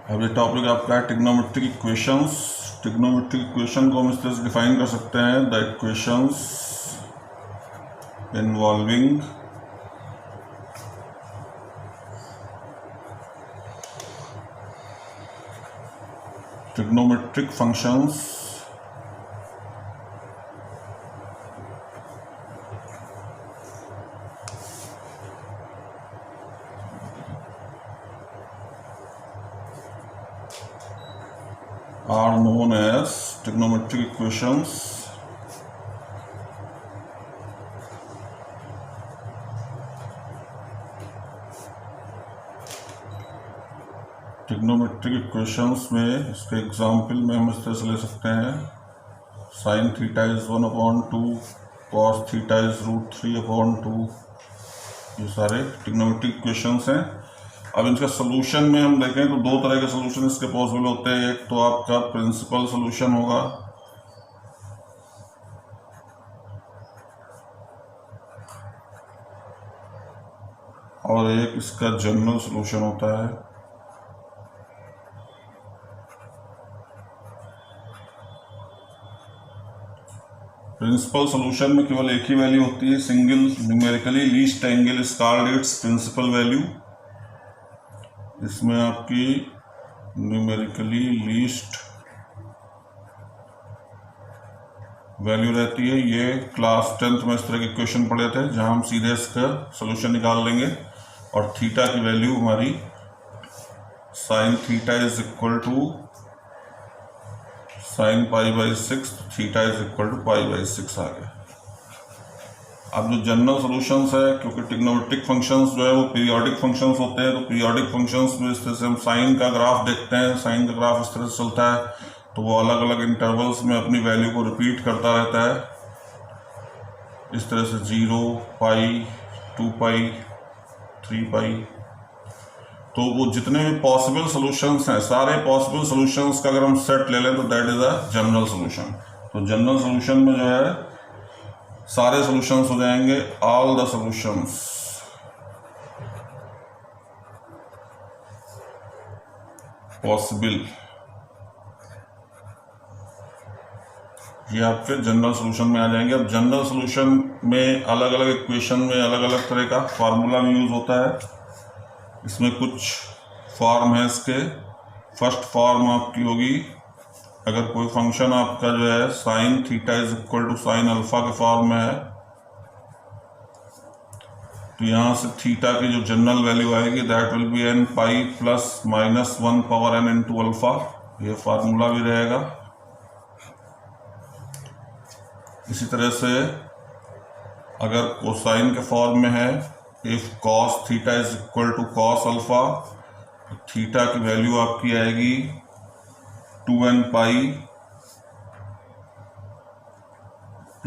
अब ये टॉपिक आपका है ट्रिग्नोमेट्रिक इक्वेशंस। ट्रिग्नोमेट्रिक इक्वेशन को हम इस तरह से डिफाइन कर सकते हैं, the equations involving trigonometric functions are known as trigonometric equations trigonometric equations में इसके एग्जाम्पल में हम इस तरह से ले सकते हैं, sign theta is 1/2, cos theta is √3/2। ये सारे ट्रिग्नोमेट्रिक इक्वेशंस हैं। अब इनका सोल्यूशन में हम देखें तो दो तरह के सोल्यूशन इसके पॉसिबल होते हैं। एक तो आपका प्रिंसिपल सोल्यूशन होगा और एक इसका जनरल सोल्यूशन होता है। प्रिंसिपल सोल्यूशन में केवल एक ही वैल्यू होती है, single numerically least angle is called its principal value. इसमें आपकी न्यूमेरिकली लीस्ट वैल्यू रहती है। ये क्लास 10th में इस तरह के क्वेश्चन पढ़े थे जहां हम सीधे इसका सोल्यूशन निकाल लेंगे। और थीटा की वैल्यू हमारी sine theta is equal to sine π/6, theta is equal to π/6 आ गया। अब जो जनरल सॉल्यूशंस है, क्योंकि ट्रिग्नोमेट्रिक फंक्शंस जो है वो पीरियोडिक फंक्शंस होते हैं, तो पीरियोडिक फंक्शंस में इस तरह से हम साइन का ग्राफ देखते हैं। साइन का ग्राफ इस तरह से चलता है तो वो अलग अलग इंटरवल्स में अपनी वैल्यू को रिपीट करता रहता है। इस तरह से 0, π, 2π, 3π। तो वो जितने भी पॉसिबल सोल्यूशंस हैं, सारे पॉसिबल सोल्यूशंस का अगर हम सेट ले लें तो that is a general solution. तो जनरल सोल्यूशन में जो है सारे सॉल्यूशंस हो जाएंगे, ऑल द सॉल्यूशंस पॉसिबल। ये आपके जनरल सॉल्यूशन में आ जाएंगे। अब जनरल सॉल्यूशन में अलग अलग इक्वेशन में अलग अलग तरह का फार्मूला में यूज होता है। इसमें कुछ फॉर्म है इसके। फर्स्ट फॉर्म आपकी होगी, अगर कोई फंक्शन आपका जो है sine theta is equal to sine alpha के फॉर्म में है, तो यहां से थीटा की जो जनरल वैल्यू आएगी that will be n π ± 1 power n into alpha. ये फार्मूला भी रहेगा। इसी तरह से अगर कोसाइन के फॉर्म में है, if cos theta is equal to cos alpha, तो थीटा की वैल्यू आपकी आएगी 2n π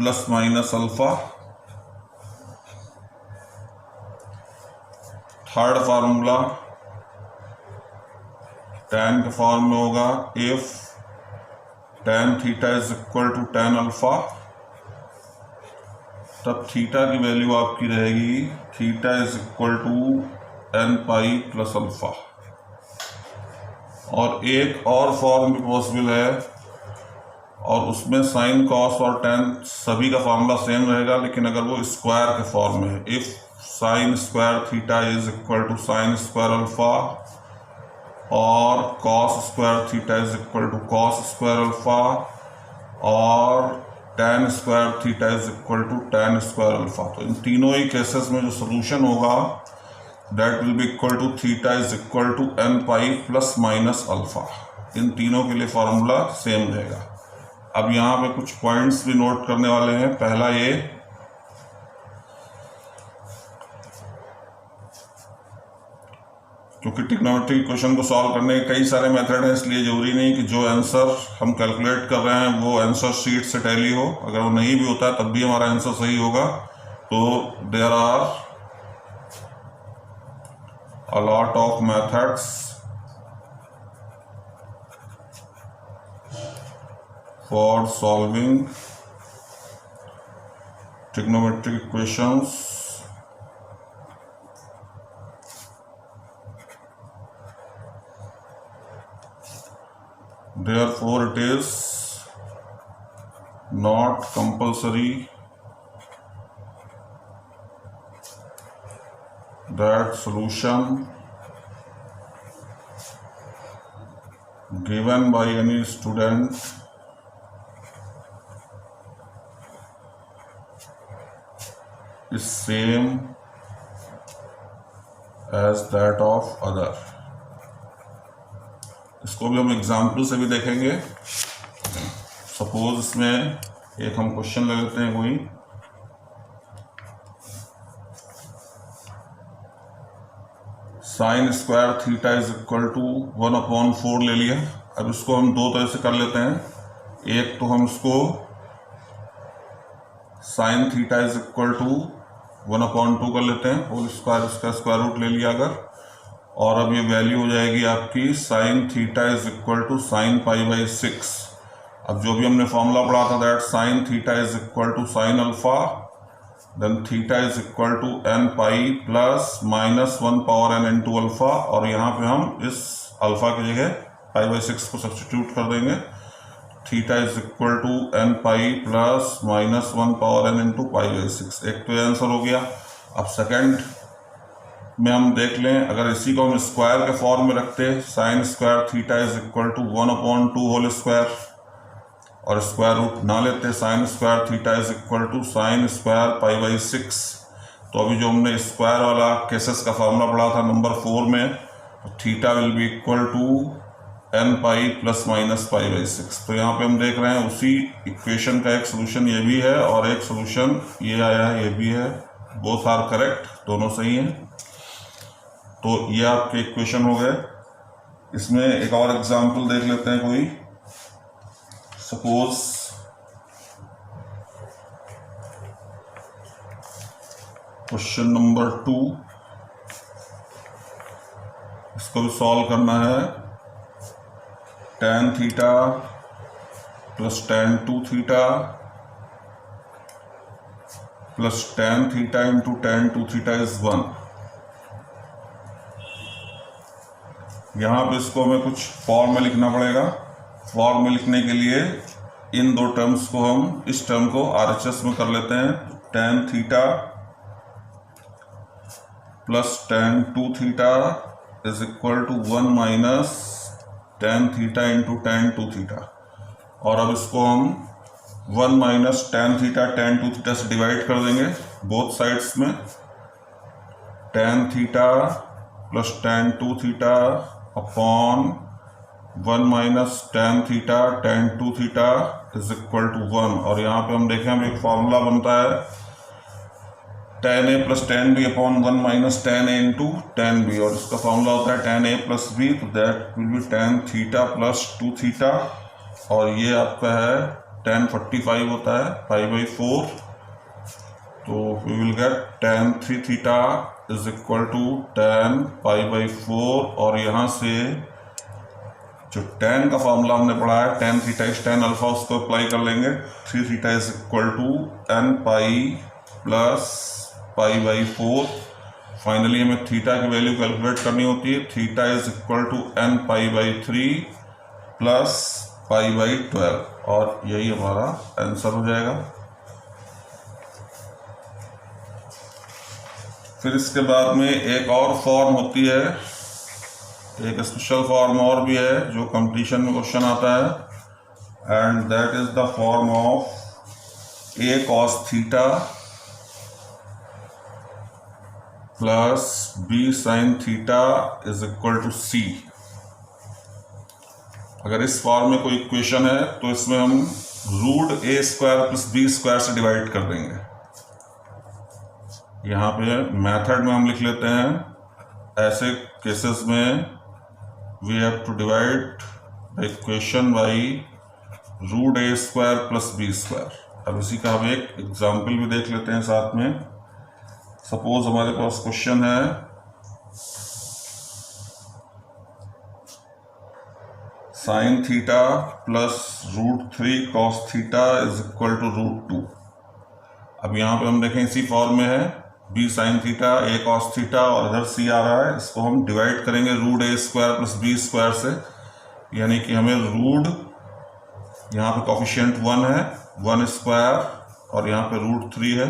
± alpha. Third formula tan के फॉर्म में होगा, if tan theta is equal to tan alpha, तब थीटा की वैल्यू आपकी रहेगी theta is equal to n π + alpha. और एक और फॉर्म भी पॉसिबल है, और उसमें साइन कॉस और टेन सभी का फॉर्मूला सेम रहेगा, लेकिन अगर वो स्क्वायर के फॉर्म में है, if sine square theta is equal to sine square alpha और cos square theta is equal to cos square alpha और tan square theta is equal to tan square alpha. तो इन तीनों ही केसेस में जो सोल्यूशन होगा that will be equal to theta is equal to n π ± alpha. इन तीनों के लिए फॉर्मूला सेम रहेगा। अब यहाँ पे कुछ पॉइंट्स भी नोट करने वाले हैं। पहला ये, क्योंकि ट्रिग्नोमेट्रिक इक्वेशन को सॉल्व करने के कई सारे मेथड हैं, इसलिए जरूरी नहीं कि जो आंसर हम कैलकुलेट कर रहे हैं वो आंसर शीट से टैली हो। अगर वो नहीं भी होता है तब भी हमारा आंसर सही होगा। तो there are a lot of methods for solving trigonometric equations therefore it is not compulsory that solution given by any student is same as that of other। इसको भी हम एग्जाम्पल से भी देखेंगे। सपोज इसमें एक हम क्वेश्चन ले लेते हैं कोई, sine square theta is equal to 1/4 ले लिया। अब इसको हम दो तरह से कर लेते हैं। एक तो हम इसको sine theta is equal to 1/2 कर लेते हैं, होल स्क्वायर, इसका स्क्वायर रूट ले लिया अगर, और अब ये वैल्यू हो जाएगी आपकी sine theta is equal to sine π/6। अब जो भी हमने फॉर्मूला पढ़ा था that sine theta is equal to sine alpha then theta is equal to n pi plus -1 power n into alpha, और यहाँ पे हम इस अल्फा की जगह π/6 को सब्सटीट्यूट कर देंगे। Theta is equal to n pi plus -1 power n into π/6। एक तो ये आंसर हो गया। अब सेकंड में हम देख लें, अगर इसी को हम स्क्वायर के फॉर्म में रखते, sine square theta is equal to 1/2 whole square, और स्क्वायर रूट ना लेते, sine square theta is equal to sine square π/6। तो अभी जो हमने स्क्वायर वाला केसेस का फॉर्मूला पढ़ा था नंबर 4 में, तो theta will be equal to n pi plus minus π/6। तो यहाँ पे हम देख रहे हैं उसी इक्वेशन का एक सोल्यूशन ये भी है और एक सोल्यूशन ये आया है, ये भी है। बोथ आर करेक्ट, दोनों सही हैं। तो ये आपके इक्वेशन हो गए। इसमें एक और एग्जांपल देख लेते हैं कोई। सपोज क्वेश्चन नंबर 2, इसको भी सॉल्व करना है। tan theta plus tan 2 theta plus tan theta into tan 2 theta is 1। यहाँ पे इसको हमें कुछ फॉर्म में लिखना पड़ेगा। फॉर्म में लिखने के लिए इन दो टर्म्स को हम इस टर्म को RHS में कर लेते हैं। tan theta plus tan 2 theta is equal to 1 minus tan theta into tan 2 theta, और अब इसको हम 1 minus tan theta tan 2 theta से डिवाइड कर देंगे बोथ साइड्स में। tan theta plus tan 2 theta upon 1 minus tan theta tan 2 theta is equal to 1, और यहाँ पे हम देखें हम एक फॉर्मूला बनता है tan a plus tan b upon 1 minus tan a into tan b, और इसका फॉर्मूला होता है tan a प्लस b, तो that will B tan theta plus 2 theta, और ये आपका है tan 45 होता है π/4। तो we will get tan 3 theta is equal to tan π/4, और यहाँ से जो tan का फॉर्मूला हमने पढ़ा है tan theta is tan alpha, उसको अप्लाई कर लेंगे। 3 theta is equal to n pi plus π/4। Finally हमें थीटा की वैल्यू कैलकुलेट करनी होती है। Theta is equal to n π/3 plus π/12, और यही हमारा आंसर हो जाएगा। फिर इसके बाद में एक और फॉर्म होती है, एक स्पेशल फॉर्म और भी है जो कंपटीशन में क्वेश्चन आता है, and that is the form of a cos theta plus b sin theta is equal to c। अगर इस फॉर्म में कोई इक्वेशन है तो इसमें हम root a square plus b square से डिवाइड कर देंगे। यहाँ पे मेथड में हम लिख लेते हैं, ऐसे केसेस में we have to divide the equation by root a square plus b square। अब इसी का हम एक एग्जाम्पल भी देख लेते हैं साथ में। सपोज हमारे पास क्वेश्चन है sine theta plus √3 cos theta is equal to √2। अब यहाँ पे हम देखें इसी फॉर्म में है b sin theta a cos theta, और इधर c आ रहा है, इसको हम डिवाइड करेंगे root a square plus b square से, यानी कि हमें रूट यहाँ पे कोफिशिएंट 1 है, 1 स्क्वायर, और यहाँ पे √3 है,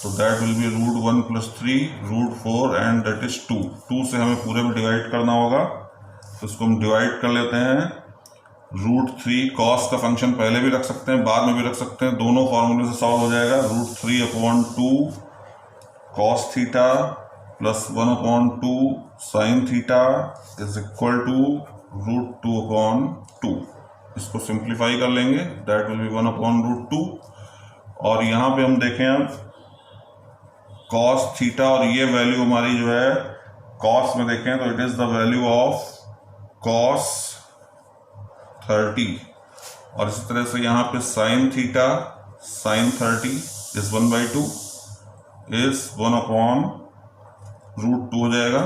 तो that will B √1 + 3 √4 and that is 2। 2 से हमें पूरे में डिवाइड करना होगा, तो इसको हम डिवाइड कर लेते हैं। √3 कॉस का फंक्शन पहले भी रख सकते हैं, बाद में भी रख सकते हैं, दोनों फॉर्मूले से सॉल्व हो जाएगा। √3/2 cos theta plus 1/2 sin theta is equal to √2/2। इसको सिंप्लीफाई कर लेंगे, दैट विल बी 1/√2। और यहाँ पे हम देखें अब cos थीटा, और ये वैल्यू हमारी जो है cos में देखें तो it is the value of cos 30, और इसी तरह से यहाँ पे sin theta sin 30 is 1/2 is 1/√2 हो जाएगा।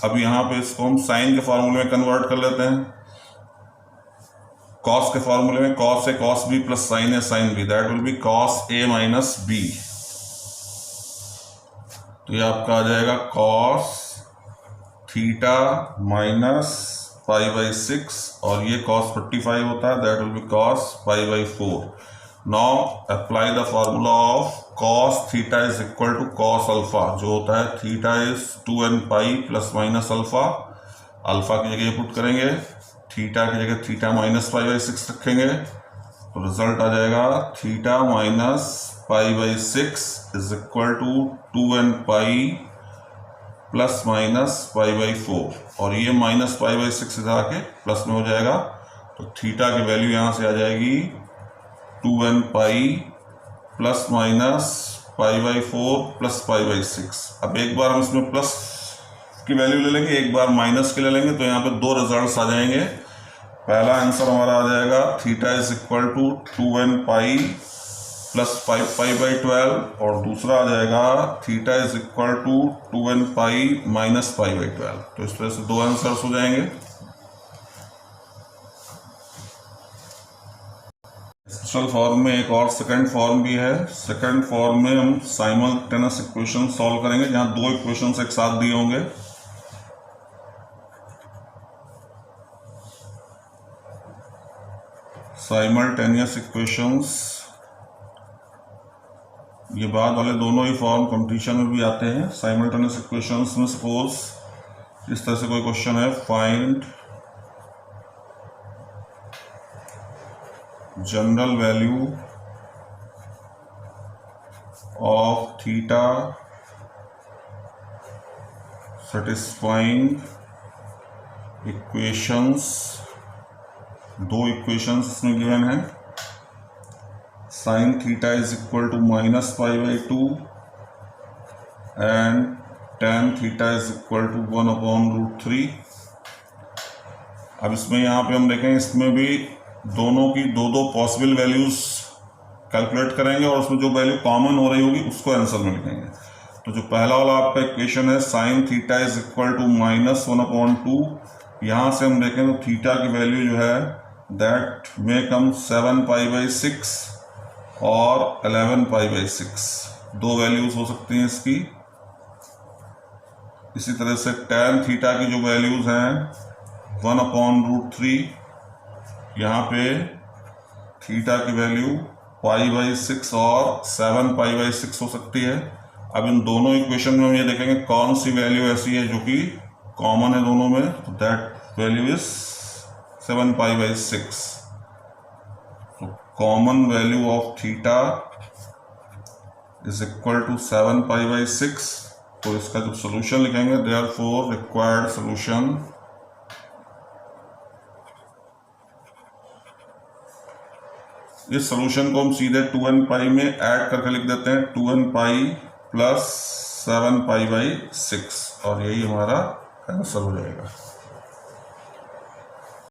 अब यहाँ पे इसको हम साइन के फॉर्मूले में कन्वर्ट कर लेते हैं। cos के फॉर्मूले में cos है cos b प्लस sin है sin b, that will be cos a minus b। तो ये आपका आ जाएगा cos थीटा माइनस π/6, और ये cos 45 होता है, that will be cos π/4। Now apply the formula of cos theta is equal to cos alpha, जो होता है theta is 2nπ plus minus alpha. Alpha की जगह पुट करेंगे, थीटा की जगह थीटा माइनस π/6 रखेंगे, तो रिजल्ट आ जाएगा theta minus π/6 is equal to 2nπ plus minus π/4, और ये माइनस π/6 इधर आके प्लस में हो जाएगा, तो थीटा की वैल्यू यहाँ से आ जाएगी 2nπ प्लस माइनस π/4 प्लस π/6। अब एक बार हम इसमें प्लस की वैल्यू ले लेंगे, एक बार माइनस की ले लेंगे, तो यहाँ पे दो रिजल्ट्स आ जाएंगे। पहला आंसर हमारा आ जाएगा theta is equal to 2nπ plus π/12, और दूसरा आ जाएगा theta is equal to 2nπ minus π/12। तो इस तरह से दो आंसर्स हो जाएंगे। स्पेशल फॉर्म में एक और सेकंड फॉर्म भी है। सेकंड फॉर्म में हम साइमल्टेनियस इक्वेशन सॉल्व करेंगे, जहां दो इक्वेशंस एक साथ दिए होंगे। साइमल्टेनियस इक्वेशंस, ये बाद वाले दोनों ही फॉर्म कंपटीशन में भी आते हैं। साइमल्टेनियस इक्वेशंस में सपोज इस तरह से कोई क्वेश्चन है, find general value of theta satisfying equations. दो इक्वेशंस इसमें गिवन है, sine theta is equal to minus π/2 and tan theta is equal to 1/√3। अब इसमें यहाँ पे हम देखें, इसमें भी दोनों की दो दो पॉसिबल वैल्यूज कैलकुलेट करेंगे, और उसमें जो वैल्यू कॉमन हो रही होगी उसको आंसर में लिखेंगे। तो जो पहला वाला आपका इक्वेशन है sine theta is equal to minus 1/2, यहाँ से हम देखें तो थीटा की वैल्यू जो है दैट मे कम 7π/6 और 11π/6, दो वैल्यूज हो सकती हैं इसकी। इसी तरह से tan थीटा की जो वैल्यूज हैं 1/√3, यहाँ पे थीटा की वैल्यू π/6 और 7π/6 हो सकती है। अब इन दोनों इक्वेशन में हम ये देखेंगे कौन सी वैल्यू ऐसी है जो कि कॉमन है दोनों में, तो दैट वैल्यू इज 7π/6। तो common value of theta is equal to 7π/6। तो इसका जो सोल्यूशन लिखेंगे, देयरफॉर रिक्वायर्ड सोल्यूशन इस सोल्यूशन को हम सीधे 2nπ में ऐड करके लिख देते हैं, 2nπ प्लस 7π/6, और यही हमारा आंसर हो जाएगा।